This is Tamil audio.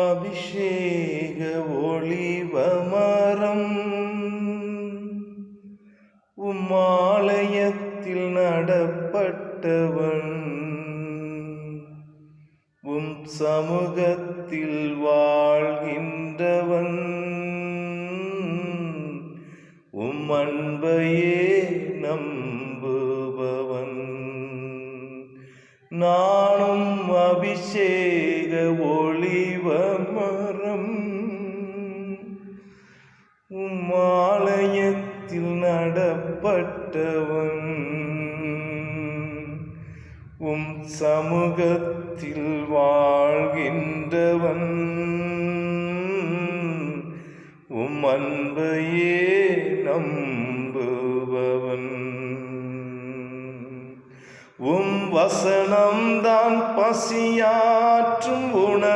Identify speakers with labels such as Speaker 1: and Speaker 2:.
Speaker 1: அபிஷேக ஒளிவமரம் உம்மாலயத்தில் நடப்பட்டவன் உம் சமூகத்தில் வாழ்கின்றவன் உம் அன்பையே நம்புபவன். நானும் அபிஷேக ஒளிவமரம் உம் ஆலயத்தில் நடப்பட்டவன் உம் சமூகத்தில் வாழ்கின்றவன் உம் அன்பையே நம்புபவன். உம் வசனம்தான் பசியாற்றும் உணவு.